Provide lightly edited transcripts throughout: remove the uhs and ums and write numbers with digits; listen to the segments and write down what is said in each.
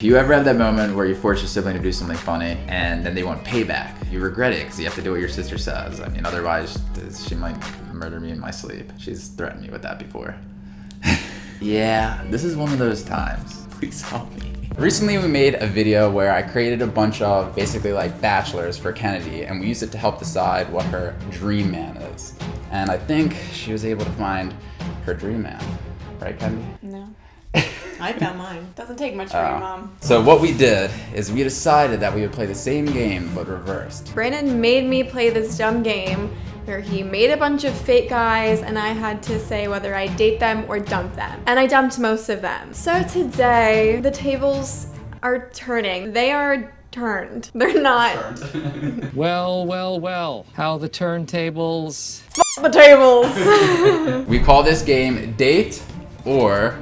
You ever have that moment where you force your sibling to do something funny and then they want payback? You regret it because you have to do what your sister says. I mean, otherwise she might murder me in my sleep. She's threatened me with that before. Yeah, this is one of those times. Please help me. Recently we made a video where I created a bunch of basically like bachelors for Kennedy, and we used it to help decide what her dream man is. And I think she was able to find her dream man. Right, Kennedy? No. I found mine. Doesn't take much for your mom. So what we did is we decided that we would play the same game but reversed. Brandon made me play this dumb game where he made a bunch of fake guys and I had to say whether I date them or dump them. And I dumped most of them. So today, the tables are turning. They are turned. They're not. Well, how the turntables... The tables. We call this game Date or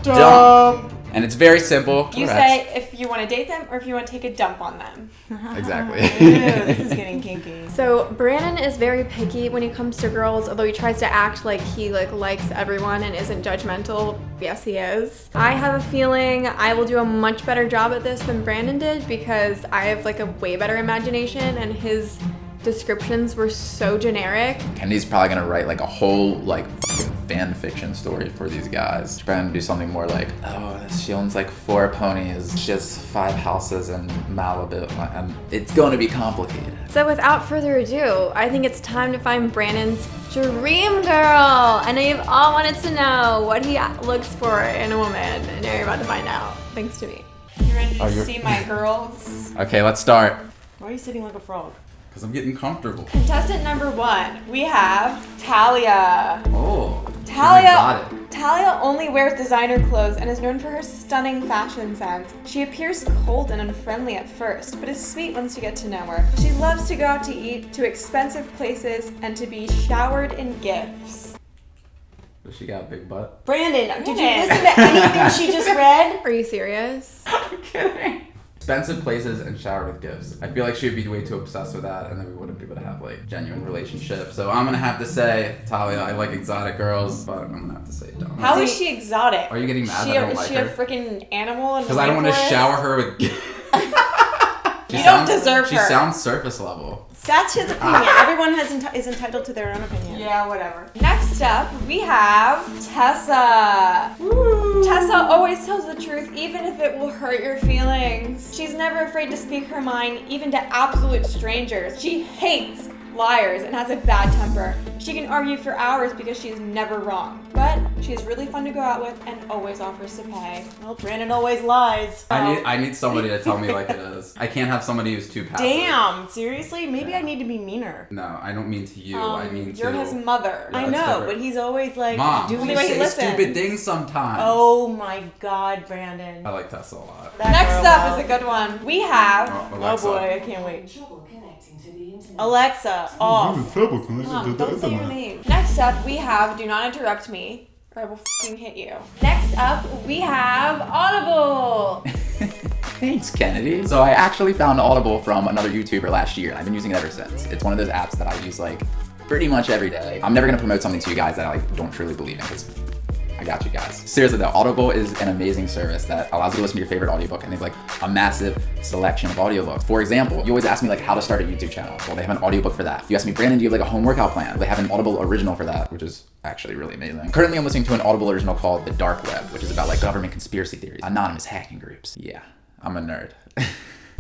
Dump. And it's very simple. You say if you want to date them or if you want to take a dump on them. Exactly. Ew, this is getting kinky. So Brandon is very picky when it comes to girls, although he tries to act like he likes everyone and isn't judgmental. Yes, he is. I have a feeling I will do a much better job at this than Brandon did because I have a way better imagination and his descriptions were so generic. Kennedy's probably gonna write a whole fucking fan fiction story for these guys. She's trying to do something more like, oh, she owns 4 ponies, she has 5 houses in Malibu, and it's going to be complicated. So without further ado, I think it's time to find Brandon's dream girl. I know you've all wanted to know what he looks for in a woman, and now you're about to find out, thanks to me. You ready to see my girls? Okay, let's start. Why are you sitting like a frog? Because I'm getting comfortable. Contestant number 1, we have Talia. Oh, Talia only wears designer clothes and is known for her stunning fashion sense. She appears cold and unfriendly at first, but is sweet once you get to know her. She loves to go out to eat, to expensive places, and to be showered in gifts. Does she got a big butt? Brandon, did you listen to anything she just read? Are you serious? I'm kidding. Expensive places and showered with gifts. I feel like she would be way too obsessed with that and then we wouldn't be able to have genuine relationships. So I'm gonna have to say, Talia, I like exotic girls, but I'm gonna have to say don't. How is she exotic? Are you getting mad that I don't like her? Is she a freaking animal? Because I don't want to shower her with gifts. You don't deserve her. She sounds surface level. That's his opinion. Everyone is entitled to their own opinion. Yeah, whatever. Next up, we have Tessa. Woo. Tessa always tells the truth, even if it will hurt your feelings. She's never afraid to speak her mind, even to absolute strangers. She hates liars and has a bad temper. She can argue for hours because she's never wrong. But she's really fun to go out with and always offers to pay. Well, Brandon always lies. I need somebody to tell me like it is. I can't have somebody who's too passive. Damn, seriously? Maybe I need to be meaner. No, I don't mean to you. I mean to... You're his mother. Yeah, I know, but he's always Mom, doing you say stupid things sometimes. Oh my God, Brandon. I like Tessa a lot. Next up is a good one. We have... Oh boy, I can't wait. Alexa, off. Mom, don't say your name. Next up, we have Do Not Interrupt Me, or I will f***ing hit you. Next up, we have Audible. Thanks, Kennedy. So I actually found Audible from another YouTuber last year. I've been using it ever since. It's one of those apps that I use pretty much every day. I'm never gonna promote something to you guys that I don't truly believe in because I got you guys. Seriously though, Audible is an amazing service that allows you to listen to your favorite audiobook, and they have a massive selection of audiobooks. For example, you always ask me how to start a YouTube channel. Well, they have an audiobook for that. You ask me, Brandon, do you have a home workout plan? They have an Audible original for that, which is actually really amazing. Currently, I'm listening to an Audible original called The Dark Web, which is about government conspiracy theories, anonymous hacking groups. Yeah, I'm a nerd.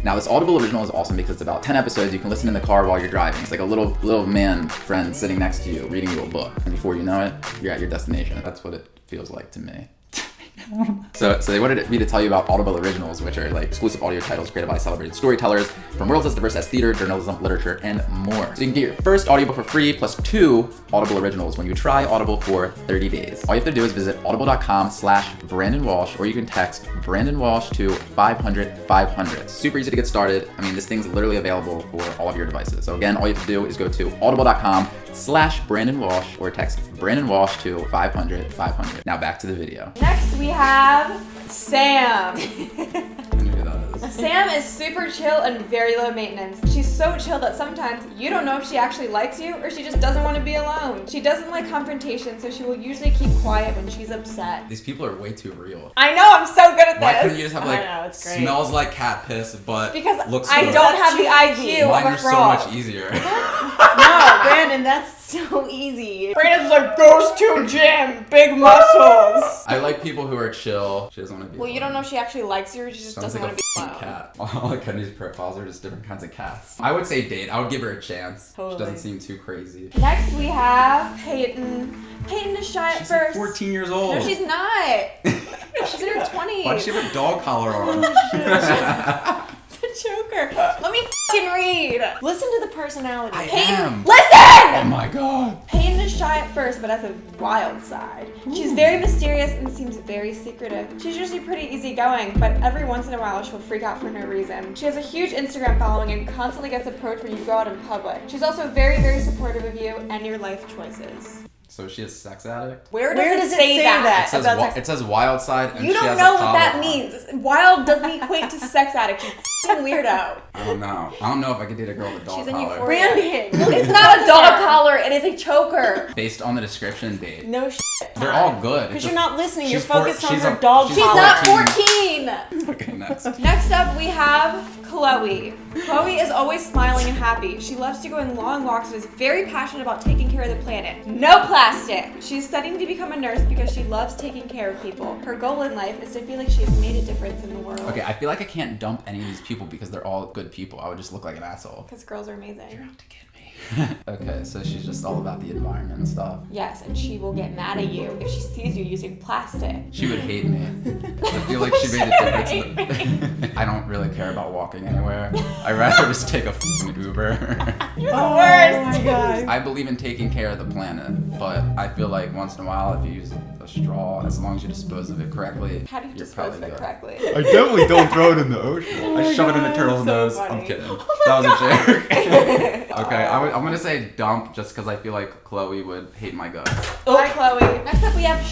Now, this Audible original is awesome because it's about 10 episodes. You can listen in the car while you're driving. It's like a little man friend sitting next to you reading you a book. And before you know it, you're at your destination. That's what it feels like to me. So they wanted me to tell you about Audible Originals, which are exclusive audio titles created by celebrated storytellers from worlds as diverse as theater, journalism, literature, and more. So you can get your first audiobook for free plus 2 Audible Originals when you try Audible for 30 days. All you have to do is visit audible.com/Brandon Walsh, or you can text Brandon Walsh to 500-500. Super easy to get started. I mean, this thing's literally available for all of your devices. So again, all you have to do is go to audible.com/Brandon Walsh or text Brandon Walsh to 500-500. Now back to the video. Next we have Sam. I knew who that is. Sam is super chill and very low maintenance. She's so chill that sometimes you don't know if she actually likes you or she just doesn't want to be alone. She doesn't like confrontation, so she will usually keep quiet when she's upset. These people are way too real. I know, I'm so good at this. Why couldn't you just have like, I know, it's great. smells like cat piss, but Because looks I good. don't have the IQ Mine of are a so frog. much easier. No, Brandon, that's so easy. Brandon's like, goes to gym, big muscles. I like people who are chill. She doesn't want to be. Well, you don't know if she actually likes you or she just Sounds doesn't like want to be a cat. All like Kennedy's profiles are just different kinds of cats. I would say date. I would give her a chance. Totally. She doesn't seem too crazy. Next we have Peyton. Peyton is shy at She's like first. 14 years old. No, she's not. She's in her 20s. Why does she have a dog collar on? It's a choker. Let me f***ing read. Listen to the personality. I Peyton, am. listen! Oh my god. Peyton is shy at first, but has a wild side. She's very mysterious and seems very secretive. She's usually pretty easygoing, but every once in a while she'll freak out for no reason. She has a huge Instagram following and constantly gets approached when you go out in public. She's also very, very supportive of you and your life choices. So is she a sex addict? Where Where does does it it say say that? that? It says, About sex- it says wild side and You she don't has know a what that collar on. means. Wild doesn't equate to sex addict, you f***ing weirdo. I don't know. I don't know if I could date a girl with a dog She's in collar. euphoria. Brandon. It's not a dog collar, it is a choker. Based on the description, date. No shit. They're all good. Because you're not listening. You're she's focused on she's her a- dog she's She's collar. not 14. 14. Okay, next. Next up, we have Chloe. Chloe is always smiling and happy. She loves to go on long walks and is very passionate about taking care of the planet. No plastic! She's studying to become a nurse because she loves taking care of people. Her goal in life is to feel like she has made a difference in the world. Okay, I feel like I can't dump any of these people because they're all good people. I would just look like an asshole. Because girls are amazing. You're out to get me. Okay, so she's just all about the environment and stuff. Yes, and she will get mad at you if she sees you using plastic. She would hate me. I feel like she made a difference. I don't really care about walking anywhere. I'd rather just take a f***ing Uber. You're the Oh worst! my god. I believe in taking care of the planet, but I feel like once in a while, if you use a straw, as long as you dispose of it correctly, How do you you're dispose of probably it good. correctly? I definitely don't throw it in the ocean. Oh I my shove it in the God, turtle's so nose. funny. I'm kidding. Oh That was a joke. Okay, I'm gonna say dump just because I feel like Chloe would hate my guts. Bye, Chloe. Next up, we have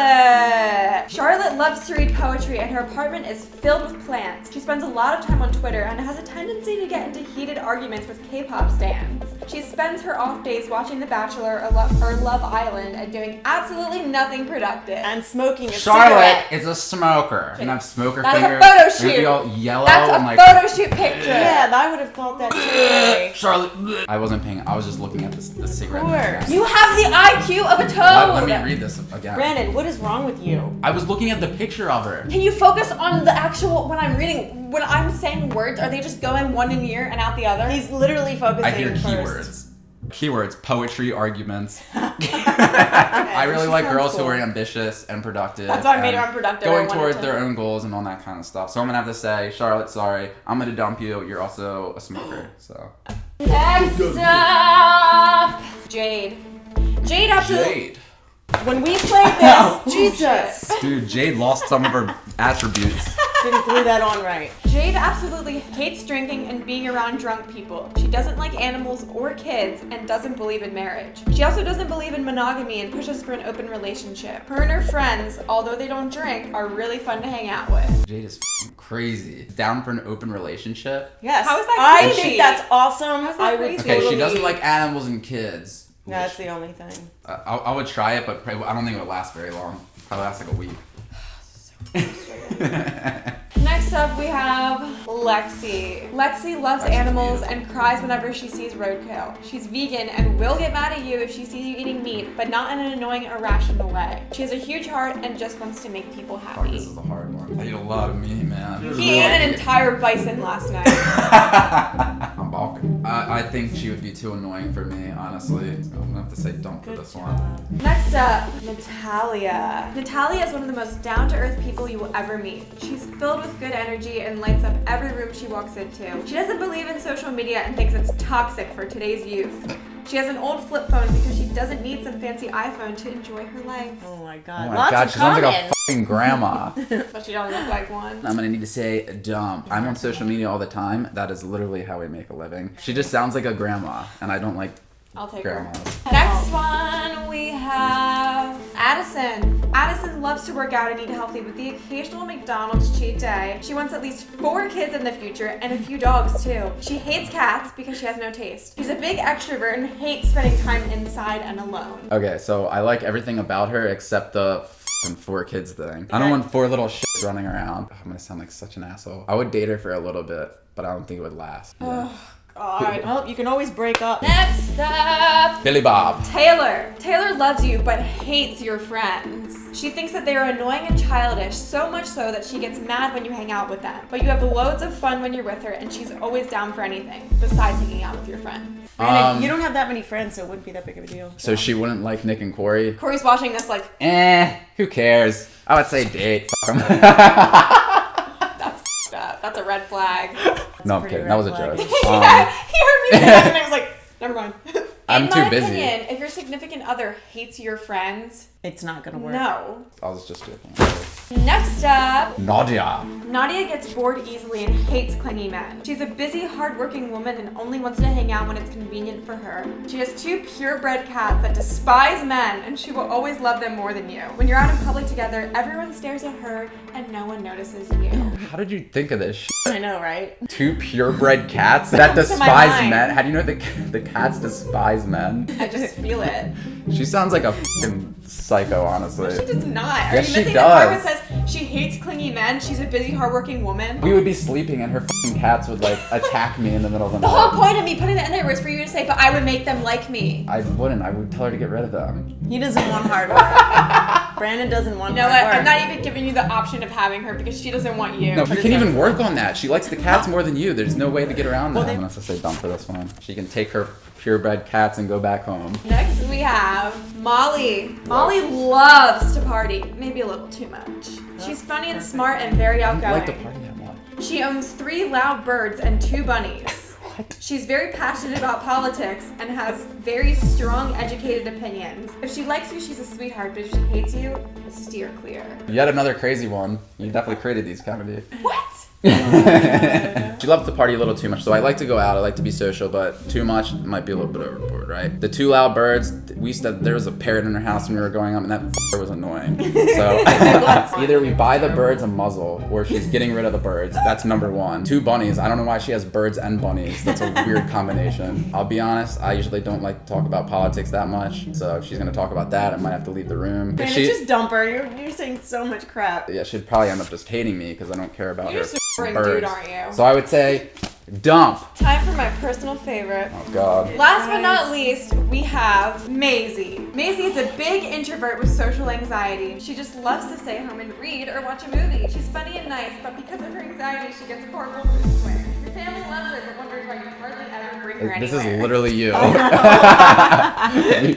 Charlotte. Charlotte loves to read poetry, and her apartment is filled with plants. She spends a lot of time on Twitter and has a tendency to get into heated arguments with K-pop stans. She spends her off days watching The Bachelor or Love Island and doing absolutely nothing productive. And smoking a Charlotte cigarette. is a smoker. She can have smoker That's a fingers. photo They're gonna shoot. be all yellow That's and a like. photo shoot picture. Yeah, I would have thought that too. Charlotte. I wasn't paying. I was just looking at the cigarette. Of course. You have the IQ of a toad. Let me read this again. Brandon, what is wrong with you? I was looking at the picture of her. Can you focus on the actual, when I'm reading, when I'm saying words, are they just going one in ear and out the other? He's literally focusing I hear first. keywords. Keywords, poetry, arguments. I really she like sounds girls cool. were ambitious and productive. That's why I made her and unproductive. I Going wanted towards to- their own goals and all that kind of stuff. So I'm gonna have to say, Charlotte, sorry, I'm gonna dump you. You're also a smoker. So Next up, Jade. Jade absolutely. Jade. When we played this, Jesus, Dude, Jade lost some of her attributes. didn't glue that on right. Jade absolutely hates drinking and being around drunk people. She doesn't like animals or kids and doesn't believe in marriage. She also doesn't believe in monogamy and pushes for an open relationship. Her and her friends, although they don't drink, are really fun to hang out with. Jade is crazy. Down for an open relationship. Yes. How is that I crazy? think that's awesome. How is that I would crazy? Okay, totally... she doesn't like animals and kids. No, that's the only thing. I would try it, but I don't think it would last very long. Probably last like a week. Next up, we have Lexi. Lexi loves That's animals beautiful. and cries whenever she sees roadkill. She's vegan and will get mad at you if she sees you eating meat, but not in an annoying, irrational way. She has a huge heart and just wants to make people Fuck, happy. this is a hard one. I eat a lot of meat, man. He ate an entire bison last night. I'm balking. I think she would be too annoying for me, honestly. So I'm gonna have to say dump for this one. Next up, Natalia. Natalia is one of the most down-to-earth people you will ever meet. She's filled with good energy and lights up every room she walks into. She doesn't believe in social media and thinks it's toxic for today's youth. She has an old flip phone because she doesn't need some fancy iPhone to enjoy her life. Oh my Oh god. my Lots god, of she sounds like a comments. fucking grandma. But she doesn't look like one. I'm gonna need to say dump. I'm on social media all the time. That is literally how we make a living. She just sounds like a grandma, and I don't like I'll take grandmas. her. Next one, we have Addison. Addison loves to work out and eat healthy with the occasional McDonald's cheat day. She wants at least 4 kids in the future and a few dogs too. She hates cats because she has no taste. She's a big extrovert and hates spending time inside and alone. Okay, so I like everything about her except the f***ing 4 kids thing. I don't want 4 little shits running around. I'm gonna sound like such an asshole. I would date her for a little bit, but I don't think it would last. Yeah. God. Well, you can always break up. Next up, Billy Bob. Taylor. Taylor loves you but hates your friends. She thinks that they are annoying and childish, so much so that she gets mad when you hang out with them. But you have loads of fun when you're with her, and she's always down for anything besides hanging out with your friends. Brandon, you don't have that many friends, so it wouldn't be that big of a deal. So she wouldn't like Nick and Corey? Corey's watching this like, who cares? I would say date. Fuck 'em. that's a red flag. No, I'm kidding. That was a joke. He heard me say that and I was like, never mind. I'm too busy. Opinion, if your significant other hates your friends, it's not gonna work. No. I was just joking. Next up, Nadia. Nadia gets bored easily and hates clingy men. She's a busy, hardworking woman and only wants to hang out when it's convenient for her. She has 2 purebred cats that despise men, and she will always love them more than you. When you're out in public together, everyone stares at her and no one notices you. How did you think of this shit? I know, right? 2 purebred cats that despise men? How do you know the cats despise men? I just feel it. She sounds like a f***ing psycho, honestly. She does not. Are Yes, you she missing the part where it does. says she hates clingy men? She's a busy, hardworking woman. We would be sleeping and her f***ing cats would like attack me in the middle of the The night. whole point of me putting that in there was for you to say, but I would make them like me. I wouldn't. I would tell her to get rid of them. He doesn't want hard work. Brandon doesn't want You know hard what? work. I'm not even giving you the option of having her because she doesn't want you. No, we can even work on that. She likes the cats more than you. There's no way to get around that. I'm gonna have to say dumb for this one. She can take her purebred cats and go back home. Next we have Molly. Molly loves to party, maybe a little too much. She's funny and smart and very I don't outgoing. like to party that much. She owns 3 loud birds and 2 bunnies. She's very passionate about politics and has very strong, educated opinions. If she likes you, she's a sweetheart, but if she hates you, steer clear. Yet another crazy one. You definitely created these, Kennedy. What? She loves to party a little too much, so I like to go out, I like to be social, but too much might be a little bit overboard, right? The 2 loud birds, there was a parrot in her house when we were growing up, and that was annoying. So either we buy the birds a muzzle, or she's getting rid of the birds. That's number 1. 2 bunnies. I don't know why she has birds and bunnies. That's a weird combination. I'll be honest, I usually don't like to talk about politics that much, so if she's gonna talk about that, I might have to leave the room. If Brandon, she, just dump her. You're saying so much crap. yeah, she'd probably end up just hating me because I don't care about You're her just a boring birds. dude, aren't you? So I would say, dump. Time for my personal favorite. Oh God. Last but not least, we have Maisie. Maisie is a big introvert with social anxiety. She just loves to stay home and read or watch a movie. She's funny and nice, but because of her anxiety, she gets horrible mood swings. Your family loves her, but wonders why you hardly ever bring her This anywhere. is literally you.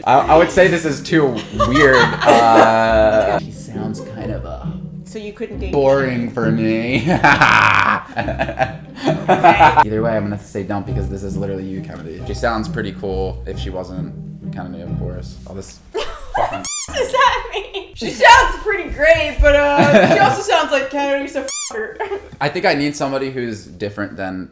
I would say this is too weird. She sounds kind of So you couldn't date boring for me. Either way, I'm gonna say dump because this is literally you, Kennedy. She sounds pretty cool if she wasn't kind of new, of course. All this fucking. What does that mean? She sounds pretty great, but she also sounds like Kennedy, so f her. I think I need somebody who's different than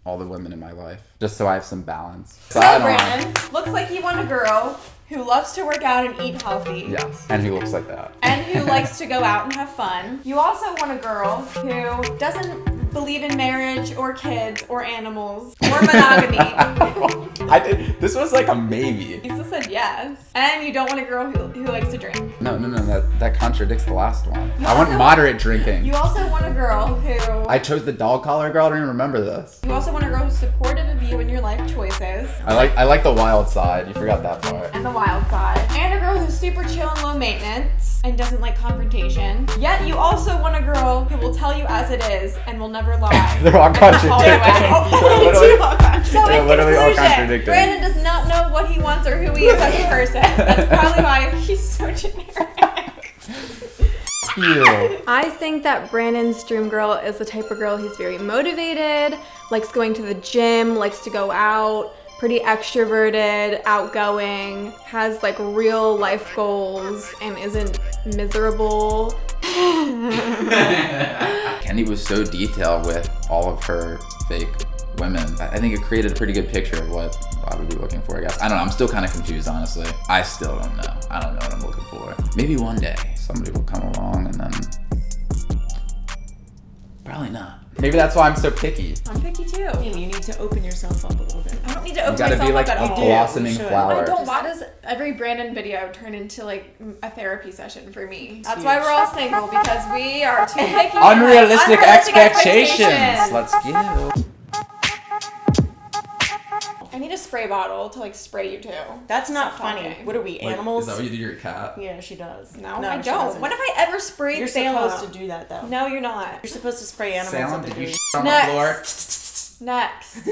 all the women in my life, just so I have some balance. So I So don't know. Brandon, looks like you want a girl who loves to work out and eat healthy. Yes, and who looks like that. And who likes to go out and have fun. You also want a girl who doesn't believe in marriage or kids or animals or monogamy. This was like a maybe. You still said yes. And you don't want a girl who likes to drink. No, that contradicts the last one. You I want also- moderate drinking. You also want a girl who... I chose the dog collar girl. I don't even remember this. You also want a girl who's supportive of you and your life choices. I like the wild side. You forgot that part. And the wild side. And a girl who's super chill and low maintenance and doesn't like confrontation. Yet you also want a girl who will tell you as it is and will never lie. They're all And contradicting. hallway. So They're in literally all conclusion, contradicting. Brandon does not know what he wants or who he is as a person. That's probably why he's so generic. Ew. I think that Brandon's dream girl is the type of girl who's very motivated, likes going to the gym, likes to go out, pretty extroverted, outgoing, has like real life goals, and isn't miserable. Kenny was so detailed with all of her fake women. I think it created a pretty good picture of what I would be looking for, I guess. I don't know. I'm still kind of confused, honestly. I still don't know. I don't know what I'm looking for. Maybe one day. somebody will come along and then probably not. Maybe that's why I'm so picky. I'm picky too. You need to open yourself up a little bit. I don't need to open You gotta myself be like up at a all. blossoming flower. I don't. Why does every Brandon video turn into like a therapy session for me? That's why we're all single, because we are too picky. Unrealistic expectations. Let's give. I need a spray bottle to like spray you too. That's not Stop funny. talking. What are we, animals? Is that what you do to your cat? Yeah, she does. No, I she don't. doesn't. When have I ever sprayed You're Salem? supposed to do that though. No, you're not. You're supposed to spray animals. Salem, that did they're you doing. on the floor? Next.